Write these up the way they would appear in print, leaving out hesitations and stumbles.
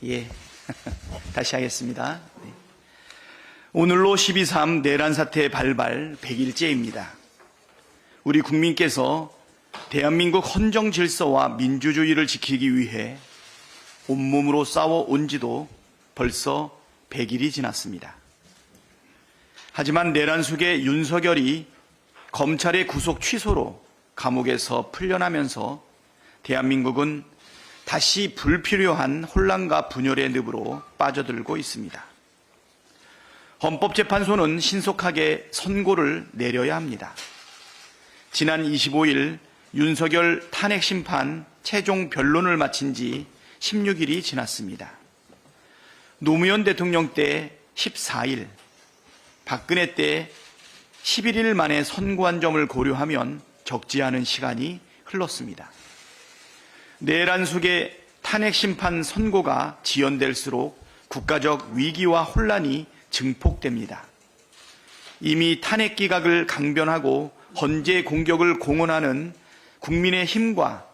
예. 다시 하겠습니다. 네. 오늘로 12.3 내란 사태 발발 100일째입니다. 우리 국민께서 대한민국 헌정 질서와 민주주의를 지키기 위해 온몸으로 싸워온 지도 벌써 100일이 지났습니다. 하지만 내란 속의 윤석열이 검찰의 구속 취소로 감옥에서 풀려나면서 대한민국은 다시 불필요한 혼란과 분열의 늪으로 빠져들고 있습니다. 헌법재판소는 신속하게 선고를 내려야 합니다. 지난 25일 윤석열 탄핵 심판 최종 변론을 마친 지 16일이 지났습니다. 노무현 대통령 때 14일, 박근혜 때 11일 만에 선고한 점을 고려하면 적지 않은 시간이 흘렀습니다. 내란 속의 탄핵 심판 선고가 지연될수록 국가적 위기와 혼란이 증폭됩니다. 이미 탄핵 기각을 강변하고 헌재 공격을 공언하는 국민의힘과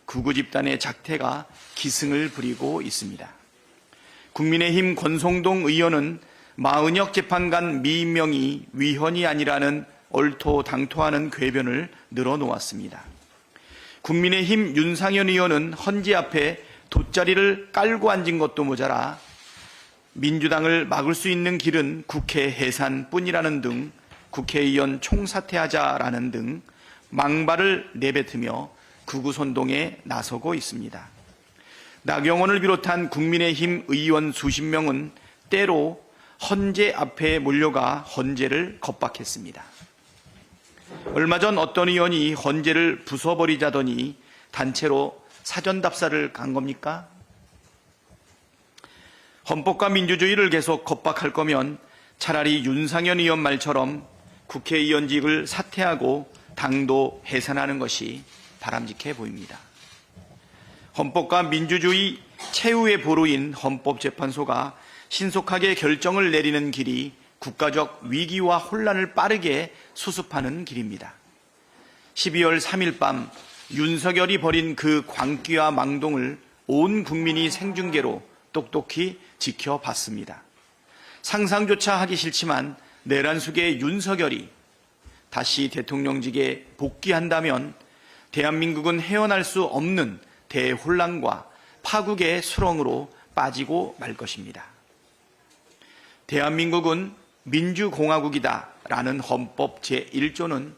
극우 집단의 작태가 기승을 부리고 있습니다. 국민의힘 권성동 의원은 마은혁 재판관 미임명이 위헌이 아니라는 얼토당토하는 궤변을 늘어놓았습니다. 국민의힘 윤상현 의원은 헌재 앞에 돗자리를 깔고 앉은 것도 모자라 민주당을 막을 수 있는 길은 국회 해산뿐이라는 등 국회의원 총사퇴하자라는 등 망발을 내뱉으며 극우선동에 나서고 있습니다. 나경원을 비롯한 국민의힘 의원 수십 명은 때로 헌재 앞에 몰려가 헌재를 겁박했습니다. 얼마 전 어떤 의원이 헌재를 부숴버리자더니 단체로 사전답사를 간 겁니까? 헌법과 민주주의를 계속 겁박할 거면 차라리 윤상현 의원 말처럼 국회의원직을 사퇴하고 당도 해산하는 것이 바람직해 보입니다. 헌법과 민주주의 최후의 보루인 헌법재판소가 신속하게 결정을 내리는 길이 국가적 위기와 혼란을 빠르게 수습하는 길입니다. 12월 3일 밤 윤석열이 벌인 그 광기와 망동을 온 국민이 생중계로 똑똑히 지켜봤습니다. 상상조차 하기 싫지만 내란 속의 윤석열이 다시 대통령직에 복귀한다면 대한민국은 헤어날 수 없는 대혼란과 파국의 수렁으로 빠지고 말 것입니다. 대한민국은 민주공화국이다라는 헌법 제1조는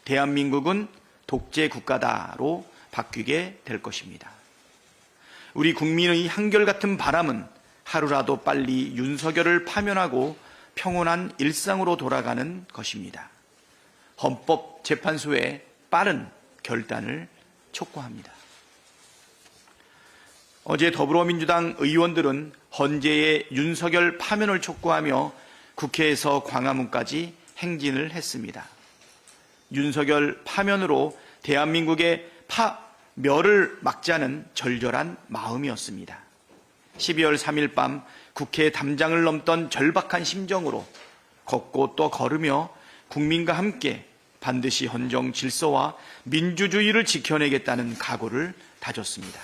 대한민국은 독재국가다로 바뀌게 될 것입니다. 우리 국민의 한결같은 바람은 하루라도 빨리 윤석열을 파면하고 평온한 일상으로 돌아가는 것입니다. 헌법재판소의 빠른 결단을 촉구합니다. 어제 더불어민주당 의원들은 헌재의 윤석열 파면을 촉구하며 국회에서 광화문까지 행진을 했습니다. 윤석열 파면으로 대한민국의 파멸을 막자는 절절한 마음이었습니다. 12월 3일 밤 국회 담장을 넘던 절박한 심정으로 걷고 또 걸으며 국민과 함께 반드시 헌정 질서와 민주주의를 지켜내겠다는 각오를 다졌습니다.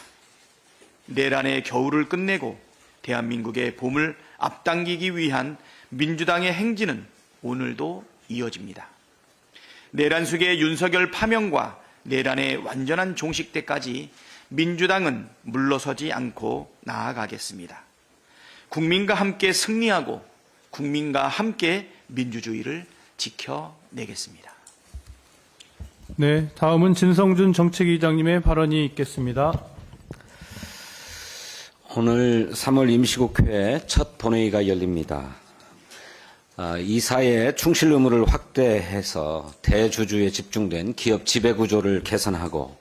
내란의 겨울을 끝내고 대한민국의 봄을 앞당기기 위한 민주당의 행진은 오늘도 이어집니다. 내란 속의 윤석열 파면과 내란의 완전한 종식 때까지 민주당은 물러서지 않고 나아가겠습니다. 국민과 함께 승리하고 국민과 함께 민주주의를 지켜내겠습니다. 네, 다음은 진성준 정책위의장님의 발언이 있겠습니다. 오늘 3월 임시국회 첫 본회의가 열립니다. 이사의 충실 의무를 확대해서 대주주에 집중된 기업 지배구조를 개선하고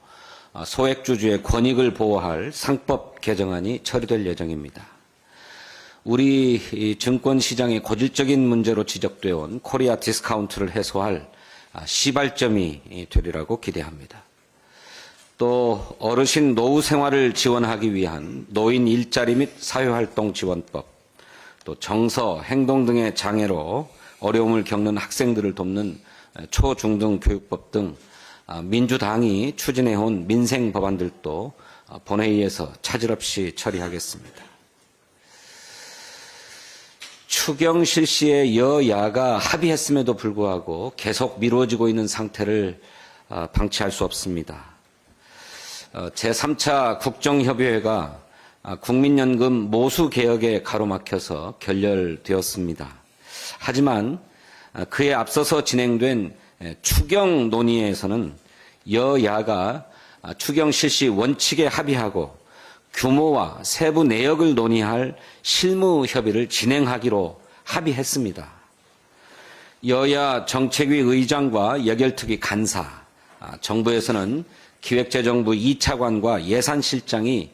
소액주주의 권익을 보호할 상법 개정안이 처리될 예정입니다. 우리 증권시장의 고질적인 문제로 지적되어 온 코리아 디스카운트를 해소할 시발점이 되리라고 기대합니다. 또 어르신 노후 생활을 지원하기 위한 노인 일자리 및 사회활동 지원법, 또 정서, 행동 등의 장애로 어려움을 겪는 학생들을 돕는 초중등 교육법 등 민주당이 추진해온 민생 법안들도 본회의에서 차질 없이 처리하겠습니다. 추경 실시에 여야가 합의했음에도 불구하고 계속 미뤄지고 있는 상태를 방치할 수 없습니다. 제3차 국정협의회가 국민연금 모수 개혁에 가로막혀서 결렬되었습니다. 하지만 그에 앞서서 진행된 추경 논의에서는 여야가 추경 실시 원칙에 합의하고 규모와 세부 내역을 논의할 실무 협의를 진행하기로 합의했습니다. 여야 정책위 의장과 여결특위 간사, 정부에서는 기획재정부 2차관과 예산실장이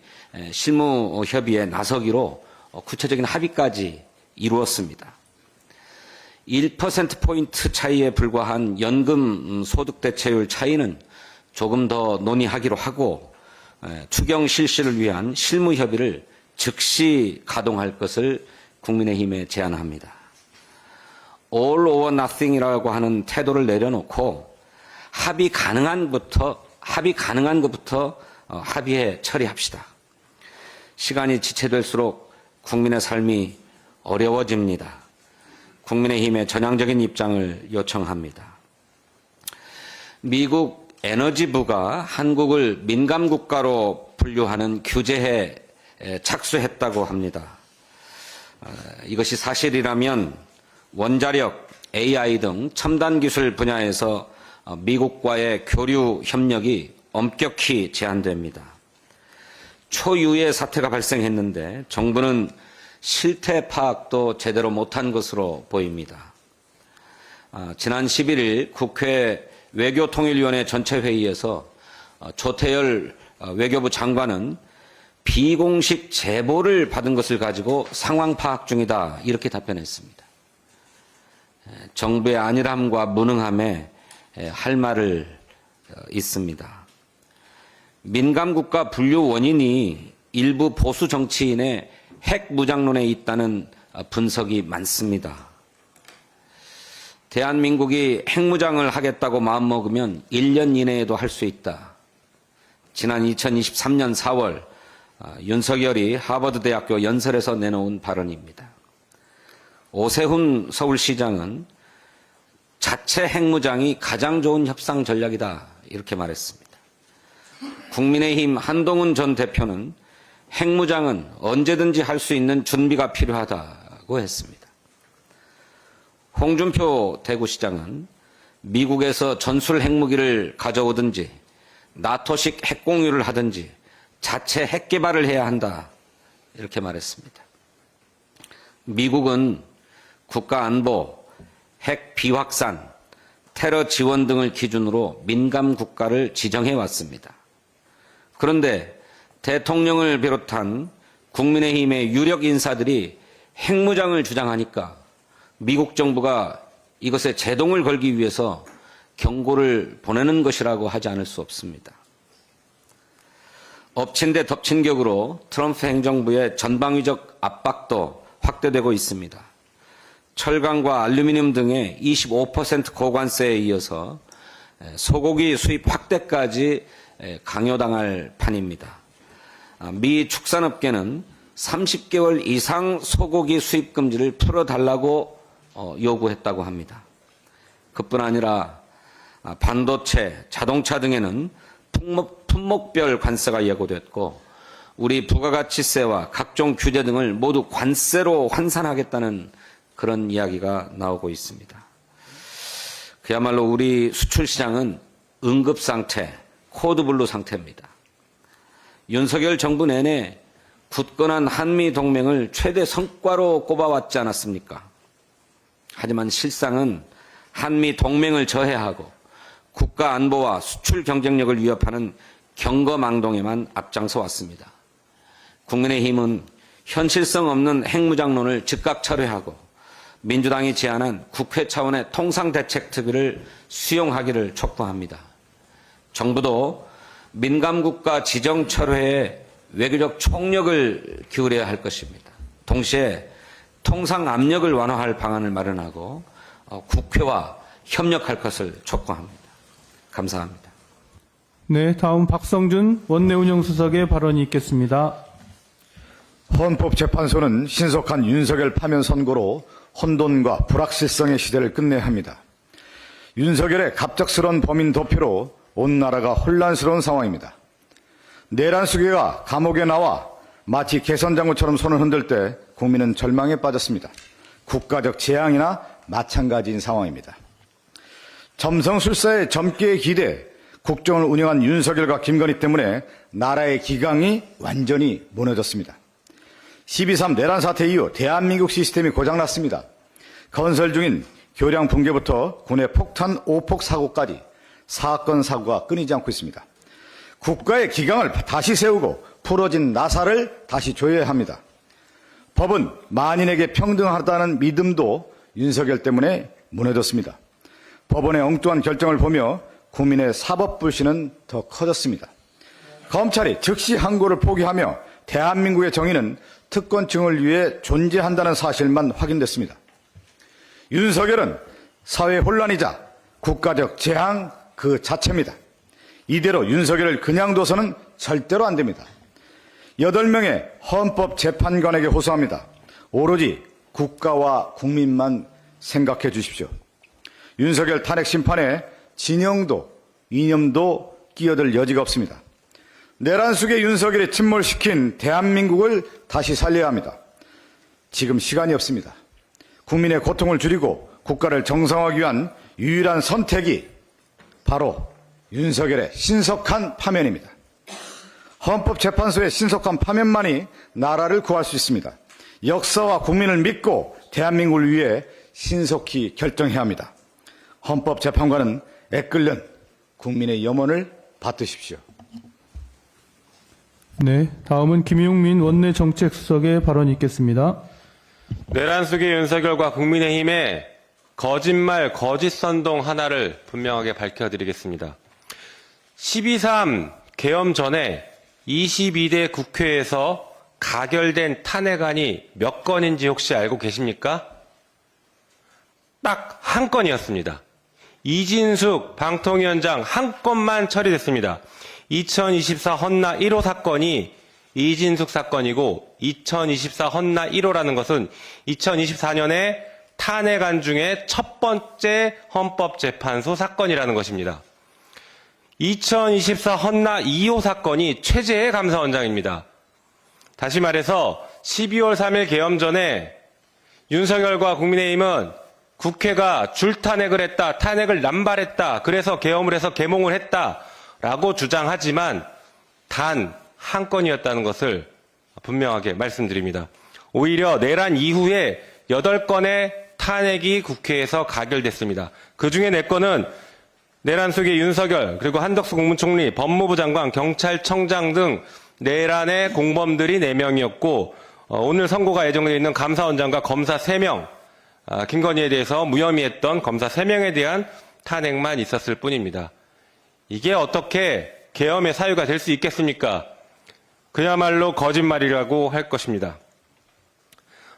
실무 협의에 나서기로 구체적인 합의까지 이루었습니다. 1%포인트 차이에 불과한 연금 소득 대체율 차이는 조금 더 논의하기로 하고 추경 실시를 위한 실무 협의를 즉시 가동할 것을 국민의힘에 제안합니다. All or nothing이라고 하는 태도를 내려놓고 합의 가능한 것부터 합의해 처리합시다. 시간이 지체될수록 국민의 삶이 어려워집니다. 국민의힘의 전향적인 입장을 요청합니다. 미국 에너지부가 한국을 민감국가로 분류하는 규제에 착수했다고 합니다. 이것이 사실이라면 원자력, AI 등 첨단 기술 분야에서 미국과의 교류 협력이 엄격히 제한됩니다. 초유의 사태가 발생했는데 정부는 실태 파악도 제대로 못한 것으로 보입니다. 지난 11일 국회 외교통일위원회 전체회의에서 조태열 외교부 장관은 비공식 제보를 받은 것을 가지고 상황 파악 중이다 이렇게 답변했습니다. 정부의 안일함과 무능함에 할 말을 있습니다. 민감국가 분류 원인이 일부 보수 정치인의 핵 무장론에 있다는 분석이 많습니다. 대한민국이 핵무장을 하겠다고 마음먹으면 1년 이내에도 할 수 있다. 지난 2023년 4월 윤석열이 하버드대학교 연설에서 내놓은 발언입니다. 오세훈 서울시장은 자체 핵무장이 가장 좋은 협상 전략이다 이렇게 말했습니다. 국민의힘 한동훈 전 대표는 핵무장은 언제든지 할 수 있는 준비가 필요하다고 했습니다. 홍준표 대구시장은 미국에서 전술 핵무기를 가져오든지 나토식 핵공유를 하든지 자체 핵 개발을 해야 한다 이렇게 말했습니다. 미국은 국가안보, 핵 비확산, 테러 지원 등을 기준으로 민감 국가를 지정해 왔습니다. 그런데 대통령을 비롯한 국민의힘의 유력 인사들이 핵무장을 주장하니까 미국 정부가 이것에 제동을 걸기 위해서 경고를 보내는 것이라고 하지 않을 수 없습니다. 엎친 데 덮친 격으로 트럼프 행정부의 전방위적 압박도 확대되고 있습니다. 철강과 알루미늄 등의 25% 고관세에 이어서 소고기 수입 확대까지 강요당할 판입니다. 미 축산업계는 30개월 이상 소고기 수입 금지를 풀어달라고 요구했다고 합니다. 그뿐 아니라 반도체, 자동차 등에는 품목별 관세가 예고됐고 우리 부가가치세와 각종 규제 등을 모두 관세로 환산하겠다는 그런 이야기가 나오고 있습니다. 그야말로 우리 수출 시장은 응급 상태, 코드블루 상태입니다. 윤석열 정부 내내 굳건한 한미 동맹을 최대 성과로 꼽아왔지 않았습니까? 하지만 실상은 한미 동맹을 저해하고 국가 안보와 수출 경쟁력을 위협하는 경거망동에만 앞장서 왔습니다. 국민의힘은 현실성 없는 핵무장론을 즉각 철회하고 민주당이 제안한 국회 차원의 통상대책특위를 수용하기를 촉구합니다. 정부도 민감국가 지정 철회에 외교적 총력을 기울여야 할 것입니다. 동시에 통상 압력을 완화할 방안을 마련하고 국회와 협력할 것을 촉구합니다. 감사합니다. 네, 다음 박성준 원내운영수석의 발언이 있겠습니다. 헌법재판소는 신속한 윤석열 파면 선고로 혼돈과 불확실성의 시대를 끝내야 합니다. 윤석열의 갑작스러운 범인 도피로 온 나라가 혼란스러운 상황입니다. 내란 수괴가 감옥에 나와 마치 개선장구처럼 손을 흔들 때 국민은 절망에 빠졌습니다. 국가적 재앙이나 마찬가지인 상황입니다. 점성술사의 점괘에 기대 국정을 운영한 윤석열과 김건희 때문에 나라의 기강이 완전히 무너졌습니다. 12.3 내란 사태 이후 대한민국 시스템이 고장났습니다. 건설 중인 교량 붕괴부터 군의 폭탄 오폭 사고까지 사건 사고가 끊이지 않고 있습니다. 국가의 기강을 다시 세우고 풀어진 나사를 다시 조여야 합니다. 법은 만인에게 평등하다는 믿음도 윤석열 때문에 무너졌습니다. 법원의 엉뚱한 결정을 보며 국민의 사법불신은 더 커졌습니다. 검찰이 즉시 항고를 포기하며 대한민국의 정의는 특권층을 위해 존재한다는 사실만 확인됐습니다. 윤석열은 사회 혼란이자 국가적 재앙 그 자체입니다. 이대로 윤석열을 그냥 둬서는 절대로 안 됩니다. 8명의 헌법재판관에게 호소합니다. 오로지 국가와 국민만 생각해 주십시오. 윤석열 탄핵 심판에 진영도 이념도 끼어들 여지가 없습니다. 내란 속에 윤석열이 침몰시킨 대한민국을 다시 살려야 합니다. 지금 시간이 없습니다. 국민의 고통을 줄이고 국가를 정상화하기 위한 유일한 선택이 바로 윤석열의 신속한 파면입니다. 헌법재판소의 신속한 파면만이 나라를 구할 수 있습니다. 역사와 국민을 믿고 대한민국을 위해 신속히 결정해야 합니다. 헌법재판관은 애끓는 국민의 염원을 받드십시오. 네, 다음은 김용민 원내 정책수석의 발언이 있겠습니다. 내란 속의 윤석열과 국민의힘의 거짓말, 거짓 선동 하나를 분명하게 밝혀드리겠습니다. 12.3 계엄 전에 22대 국회에서 가결된 탄핵안이 몇 건인지 혹시 알고 계십니까? 딱 한 건이었습니다. 이진숙 방통위원장 한 건만 처리됐습니다. 2024 헌나 1호 사건이 이진숙 사건이고 2024 헌나 1호라는 것은 2024년에 탄핵안 중에 첫 번째 헌법재판소 사건이라는 것입니다. 2024 헌나 2호 사건이 최재해 감사원장입니다. 다시 말해서 12월 3일 계엄 전에 윤석열과 국민의힘은 국회가 줄탄핵을 했다, 탄핵을 남발했다, 그래서 계엄을 해서 계몽을 했다라고 주장하지만 단 한 건이었다는 것을 분명하게 말씀드립니다. 오히려 내란 이후에 8건의 탄핵이 국회에서 가결됐습니다. 그중에 4건은 내란 속의 윤석열, 그리고 한덕수 국무총리, 법무부 장관, 경찰청장 등 내란의 공범들이 4명이었고 오늘 선고가 예정되어 있는 감사원장과 검사 3명, 김건희에 대해서 무혐의했던 검사 3명에 대한 탄핵만 있었을 뿐입니다. 이게 어떻게 계엄의 사유가 될 수 있겠습니까? 그야말로 거짓말이라고 할 것입니다.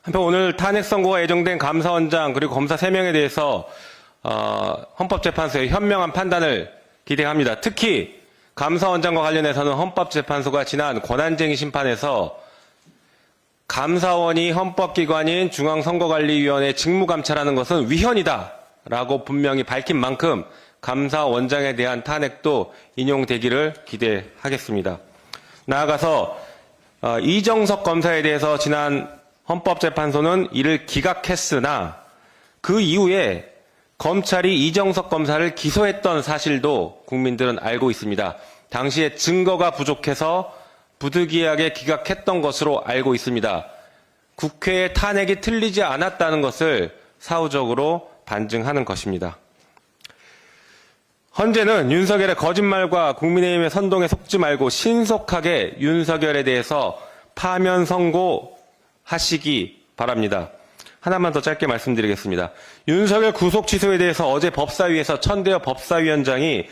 한편 오늘 탄핵 선고가 예정된 감사원장 그리고 검사 3명에 대해서 헌법재판소의 현명한 판단을 기대합니다. 특히 감사원장과 관련해서는 헌법재판소가 지난 권한쟁의 심판에서 감사원이 헌법기관인 중앙선거관리위원회 직무감찰하는 것은 위헌이다라고 분명히 밝힌 만큼 감사원장에 대한 탄핵도 인용되기를 기대하겠습니다. 나아가서 이정석 검사에 대해서 지난 헌법재판소는 이를 기각했으나 그 이후에 검찰이 이정석 검사를 기소했던 사실도 국민들은 알고 있습니다. 당시에 증거가 부족해서 부득이하게 기각했던 것으로 알고 있습니다. 국회의 탄핵이 틀리지 않았다는 것을 사후적으로 반증하는 것입니다. 헌재는 윤석열의 거짓말과 국민의힘의 선동에 속지 말고 신속하게 윤석열에 대해서 파면 선고하시기 바랍니다. 하나만 더 짧게 말씀드리겠습니다. 윤석열 구속 취소에 대해서 어제 법사위에서 천대엽 법사위원장이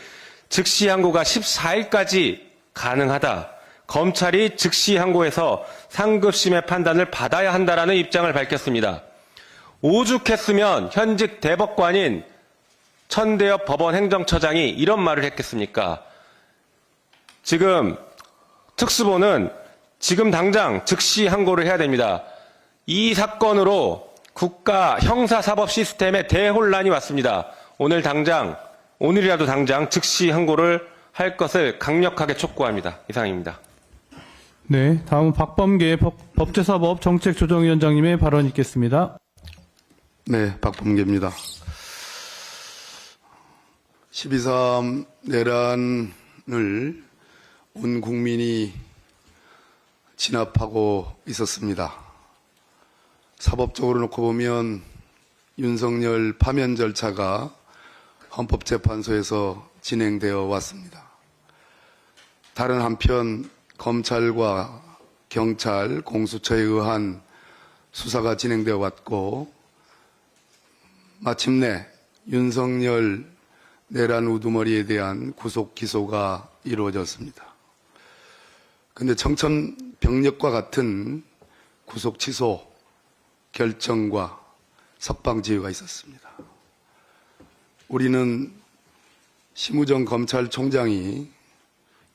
즉시 항고가 14일까지 가능하다. 검찰이 즉시 항고해서 상급심의 판단을 받아야 한다라는 입장을 밝혔습니다. 오죽했으면 현직 대법관인 천대엽 법원 행정처장이 이런 말을 했겠습니까? 지금 특수본은 지금 당장 즉시 항고를 해야 됩니다. 이 사건으로 국가 형사사법 시스템에 대혼란이 왔습니다. 오늘이라도 당장 즉시 항고를 할 것을 강력하게 촉구합니다. 이상입니다. 네, 다음은 박범계 법제사법 정책조정위원장님의 발언 있겠습니다. 네, 박범계입니다. 12.3 내란을 온 국민이 진압하고 있었습니다. 사법적으로 놓고 보면 윤석열 파면 절차가 헌법재판소에서 진행되어 왔습니다. 다른 한편 검찰과 경찰, 공수처에 의한 수사가 진행되어 왔고 마침내 윤석열 내란 우두머리에 대한 구속 기소가 이루어졌습니다. 그런데 청천벽력과 같은 구속 취소 결정과 석방지휘가 있었습니다. 우리는 심우정 검찰총장이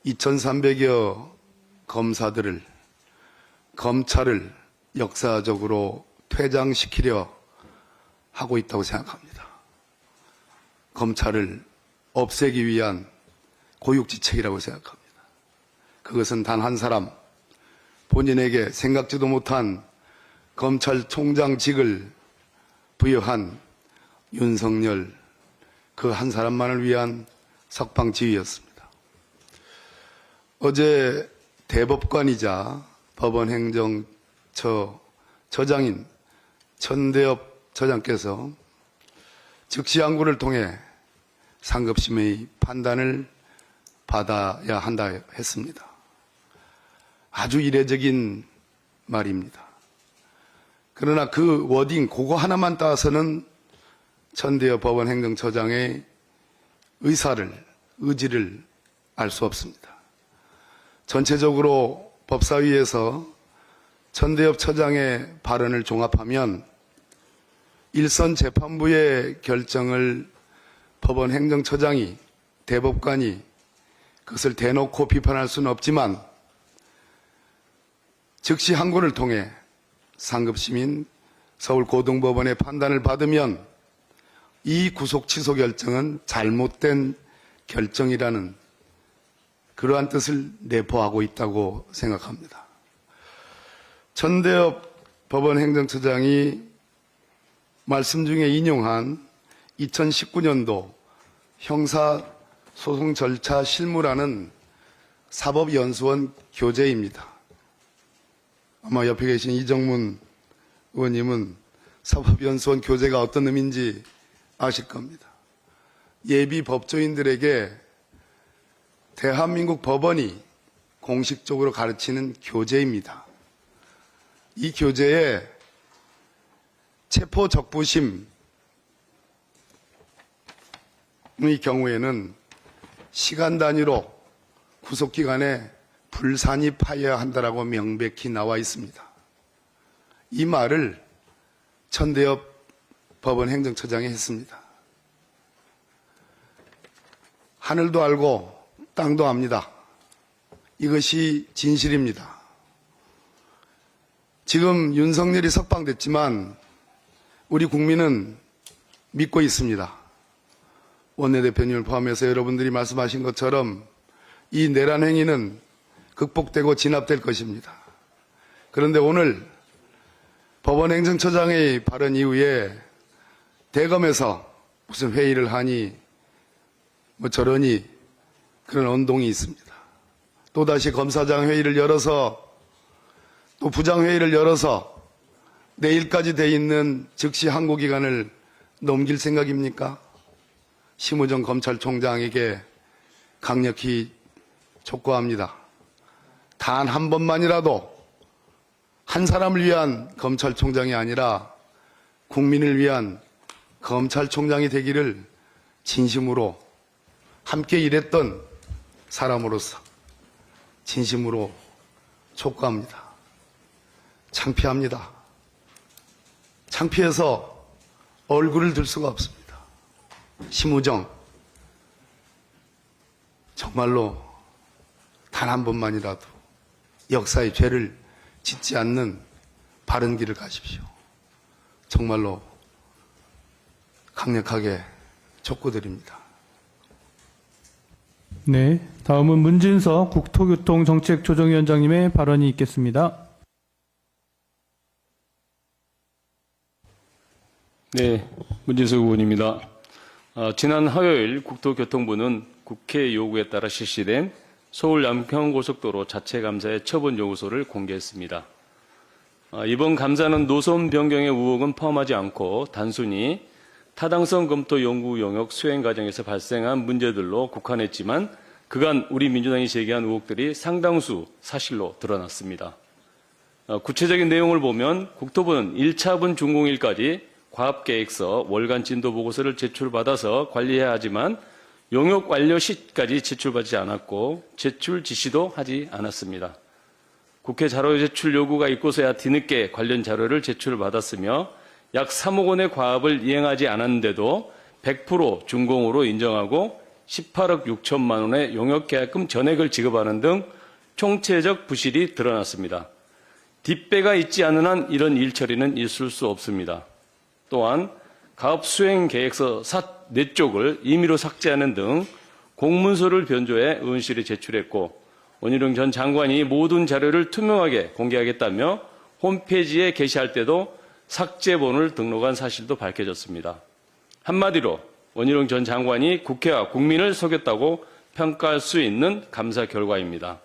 2300여 검찰을 역사적으로 퇴장시키려 하고 있다고 생각합니다. 검찰을 없애기 위한 고육지책이라고 생각합니다. 그것은 단 한 사람, 본인에게 생각지도 못한 검찰총장직을 부여한 윤석열 그 한 사람만을 위한 석방지휘였습니다. 어제 대법관이자 법원행정처 처장인 천대엽 처장께서 즉시 항고를 통해 상급심의 판단을 받아야 한다 했습니다. 아주 이례적인 말입니다. 그러나 그 워딩 그거 하나만 따서는 천대엽 법원행정처장의 의지를 알 수 없습니다. 전체적으로 법사위에서 천대엽 처장의 발언을 종합하면 일선 재판부의 결정을 법원 행정처장이 대법관이 그것을 대놓고 비판할 수는 없지만 즉시 항고를 통해 상급심인 서울고등법원의 판단을 받으면 이 구속 취소 결정은 잘못된 결정이라는 그러한 뜻을 내포하고 있다고 생각합니다. 천대엽 법원 행정처장이 말씀 중에 인용한 2019년도 형사소송 절차 실무라는 사법연수원 교재입니다. 아마 옆에 계신 이정문 의원님은 사법연수원 교재가 어떤 의미인지 아실 겁니다. 예비 법조인들에게 대한민국 법원이 공식적으로 가르치는 교재입니다. 이 교재에 체포적부심의 경우에는 시간 단위로 구속기간에 불산입하여야 한다라고 명백히 나와 있습니다. 이 말을 천대엽 법원 행정처장이 했습니다. 하늘도 알고 땅도 압니다. 이것이 진실입니다. 지금 윤석열이 석방됐지만 우리 국민은 믿고 있습니다. 원내대표님을 포함해서 여러분들이 말씀하신 것처럼 이 내란 행위는 극복되고 진압될 것입니다. 그런데 오늘 법원 행정처장의 발언 이후에 대검에서 무슨 회의를 하니 뭐 저러니 그런 언동이 있습니다. 또다시 검사장 회의를 열어서 또 부장회의를 열어서 내일까지 돼 있는 즉시 항고 기간을 넘길 생각입니까? 심우정 검찰총장에게 강력히 촉구합니다. 단 한 번만이라도 한 사람을 위한 검찰총장이 아니라 국민을 위한 검찰총장이 되기를 진심으로 함께 일했던 사람으로서 진심으로 촉구합니다. 창피합니다. 창피해서 얼굴을 들 수가 없습니다. 심우정, 정말로 단 한 번만이라도 역사의 죄를 짓지 않는 바른 길을 가십시오. 정말로 강력하게 촉구드립니다. 네, 다음은 문진석 국토교통정책조정위원장님의 발언이 있겠습니다. 네, 문진석 의원입니다. 지난 화요일 국토교통부는 국회 요구에 따라 실시된 서울 양평고속도로 자체 감사의 처분 요구서를 공개했습니다. 이번 감사는 노선 변경의 의혹은 포함하지 않고 단순히 타당성 검토 연구 영역 수행 과정에서 발생한 문제들로 국한했지만 그간 우리 민주당이 제기한 의혹들이 상당수 사실로 드러났습니다. 구체적인 내용을 보면 국토부는 1차분 준공일까지 과업계획서 월간 진도 보고서를 제출받아서 관리해야 하지만 용역 완료 시까지 제출받지 않았고 제출 지시도 하지 않았습니다. 국회 자료 제출 요구가 있고서야 뒤늦게 관련 자료를 제출받았으며 약 3억 원의 과업을 이행하지 않았는데도 100% 준공으로 인정하고 18억 6천만 원의 용역계약금 전액을 지급하는 등 총체적 부실이 드러났습니다. 뒷배가 있지 않은 한 이런 일처리는 있을 수 없습니다. 또한 가업 수행 계획서 4쪽을 임의로 삭제하는 등 공문서를 변조해 의원실에 제출했고 원희룡 전 장관이 모든 자료를 투명하게 공개하겠다며 홈페이지에 게시할 때도 삭제본을 등록한 사실도 밝혀졌습니다. 한마디로 원희룡 전 장관이 국회와 국민을 속였다고 평가할 수 있는 감사 결과입니다.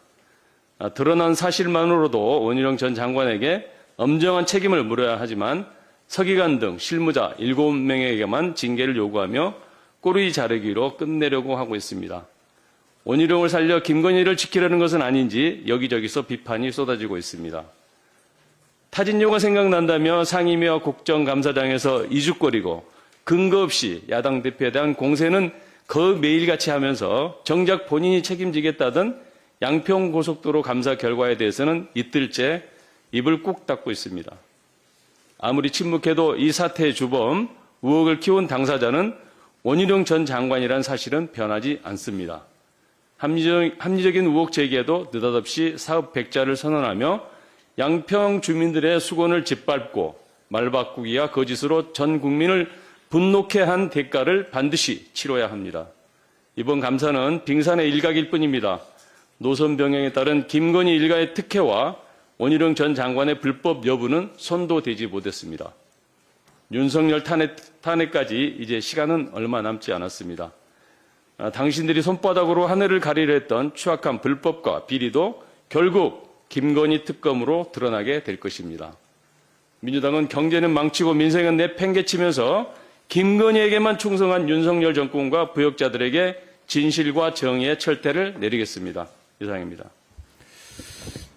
드러난 사실만으로도 원희룡 전 장관에게 엄정한 책임을 물어야 하지만 서기관 등 실무자 7명에게만 징계를 요구하며 꼬리 자르기로 끝내려고 하고 있습니다. 원희룡을 살려 김건희를 지키려는 것은 아닌지 여기저기서 비판이 쏟아지고 있습니다. 타진요가 생각난다며 상임위와 국정감사장에서 이죽거리고 근거 없이 야당 대표에 대한 공세는 거의 매일같이 하면서 정작 본인이 책임지겠다던 양평고속도로 감사 결과에 대해서는 이틀째 입을 꾹 닫고 있습니다. 아무리 침묵해도 이 사태의 주범, 의혹을 키운 당사자는 원희룡 전 장관이란 사실은 변하지 않습니다. 합리적인 의혹 제기에도 느닷없이 사업 백자를 선언하며 양평 주민들의 수건을 짓밟고 말 바꾸기와 거짓으로 전 국민을 분노케 한 대가를 반드시 치러야 합니다. 이번 감사는 빙산의 일각일 뿐입니다. 노선 변경에 따른 김건희 일가의 특혜와 원희룡 전 장관의 불법 여부는 손도대지 못했습니다. 윤석열 탄핵까지 이제 시간은 얼마 남지 않았습니다. 당신들이 손바닥으로 하늘을 가리려 했던 추악한 불법과 비리도 결국 김건희 특검으로 드러나게 될 것입니다. 민주당은 경제는 망치고 민생은 내팽개치면서 김건희에게만 충성한 윤석열 정권과 부역자들에게 진실과 정의의 철퇴를 내리겠습니다. 이상입니다.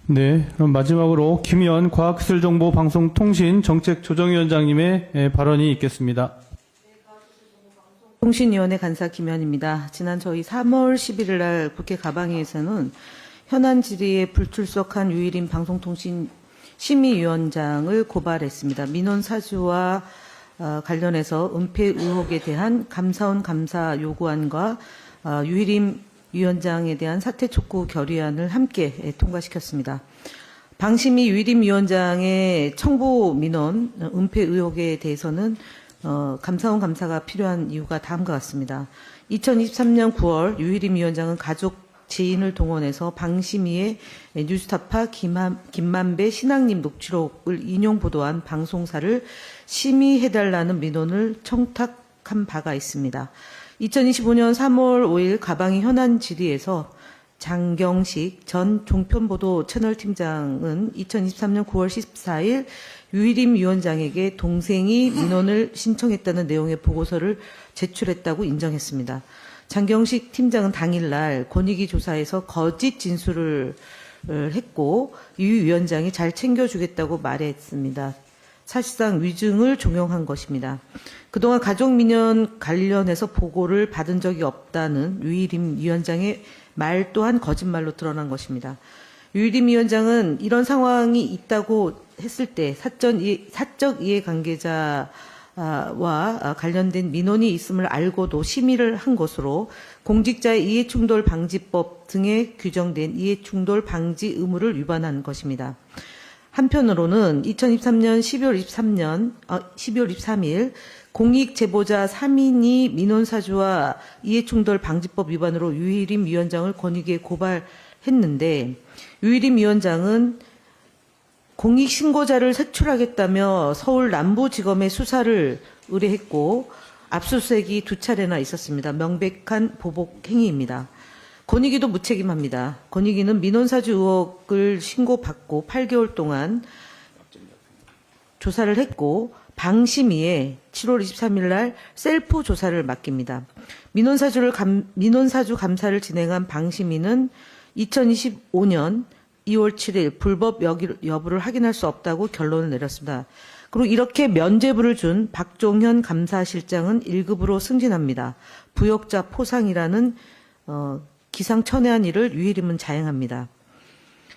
네, 그럼 마지막으로 김현 과학기술정보방송통신정책조정위원장님의 발언이 있겠습니다. 통신위원회 간사 김현입니다. 지난 저희 3월 11일 날 국회 가방위에서는 현안 질의에 불출석한 유일인 방송통신 심의위원장을 고발했습니다. 민원 사주와 관련해서 은폐 의혹에 대한 감사원 감사 요구안과 유일임 위원장에 대한 사퇴 촉구 결의안을 함께 통과시켰습니다. 방심위 유일임 위원장의 청부 민원 은폐 의혹에 대해서는 감사원 감사가 필요한 이유가 다음과 같습니다. 2023년 9월 유일임 위원장은 가족 지인을 동원해서 방심위의 뉴스타파 김만배 신앙님 녹취록을 인용 보도한 방송사를 심의해달라는 민원을 청탁한 바가 있습니다. 2025년 3월 5일 가방위 현안 질의에서 장경식 전 종편보도 채널 팀장은 2023년 9월 14일 유일임 위원장에게 동생이 민원을 신청했다는 내용의 보고서를 제출했다고 인정했습니다. 장경식 팀장은 당일날 권익위 조사에서 거짓 진술을 했고 유 위원장이 잘 챙겨주겠다고 말했습니다. 사실상 위증을 종용한 것입니다. 그동안 가족민원 관련해서 보고를 받은 적이 없다는 유일임 위원장의 말 또한 거짓말로 드러난 것입니다. 유일임 위원장은 이런 상황이 있다고 했을 때 사적 이해관계자와 관련된 민원이 있음을 알고도 심의를 한 것으로 공직자의 이해충돌방지법 등에 규정된 이해충돌 방지 의무를 위반한 것입니다. 한편으로는 2023년 12월 23일 공익 제보자 3인이 민원사주와 이해충돌 방지법 위반으로 유일임 위원장을 권익위에 고발했는데 유일임 위원장은 공익신고자를 색출하겠다며 서울 남부지검에 수사를 의뢰했고 압수수색이 2차례나 있었습니다. 명백한 보복 행위입니다. 권익위도 무책임합니다. 권익위는 민원사주 의혹을 신고받고 8개월 동안 조사를 했고 방심위에 7월 23일 날 셀프 조사를 맡깁니다. 민원사주 감사를 진행한 방심위는 2025년 2월 7일 불법 여부를 확인할 수 없다고 결론을 내렸습니다. 그리고 이렇게 면죄부를 준 박종현 감사실장은 1급으로 승진합니다. 부역자 포상이라는 기상천외한 일을 유일임은 자행합니다.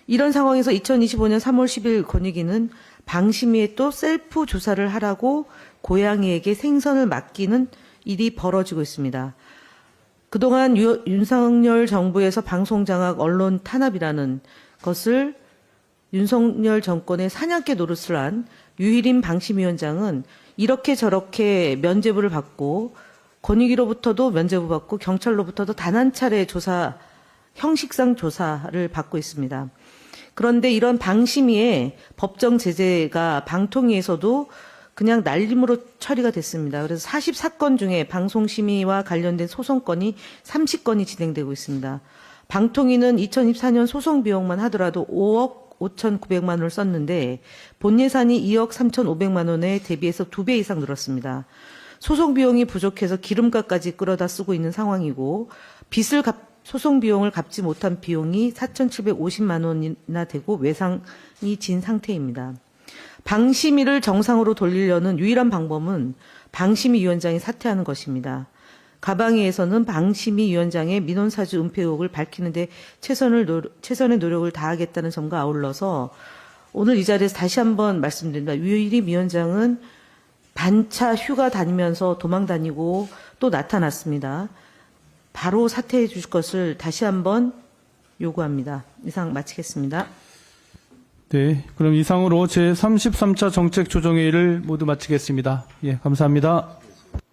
이런 상황에서 2025년 3월 10일 권익위는 방심위에 또 셀프 조사를 하라고 고양이에게 생선을 맡기는 일이 벌어지고 있습니다. 그동안 윤석열 정부에서 방송장악 언론 탄압이라는 것을 윤석열 정권의 사냥개 노릇을 한 유일임 방심위원장은 이렇게 저렇게 면죄부를 받고 권익위로부터도 면죄부 받고 경찰로부터도 단 한 차례 형식상 조사를 받고 있습니다. 그런데 이런 방심위의 법정 제재가 방통위에서도 그냥 날림으로 처리가 됐습니다. 그래서 44건 중에 방송심의와 관련된 소송건이 30건이 진행되고 있습니다. 방통위는 2024년 소송 비용만 하더라도 5억 5,900만 원을 썼는데 본 예산이 2억 3,500만 원에 대비해서 2배 이상 늘었습니다. 소송 비용이 부족해서 기름값까지 끌어다 쓰고 있는 상황이고 소송 비용을 갚지 못한 비용이 4,750만 원이나 되고 외상이 진 상태입니다. 방심위를 정상으로 돌리려는 유일한 방법은 방심위 위원장이 사퇴하는 것입니다. 가방위에서는 방심위 위원장의 민원사주 은폐 의혹을 밝히는데 최선의 노력을 다하겠다는 점과 아울러서 오늘 이 자리에서 다시 한번 말씀드립니다. 유일임 위원장은 반차 휴가 다니면서 도망 다니고 또 나타났습니다. 바로 사퇴해 주실 것을 다시 한번 요구합니다. 이상 마치겠습니다. 네, 그럼 이상으로 제33차 정책조정회의를 모두 마치겠습니다. 예, 감사합니다.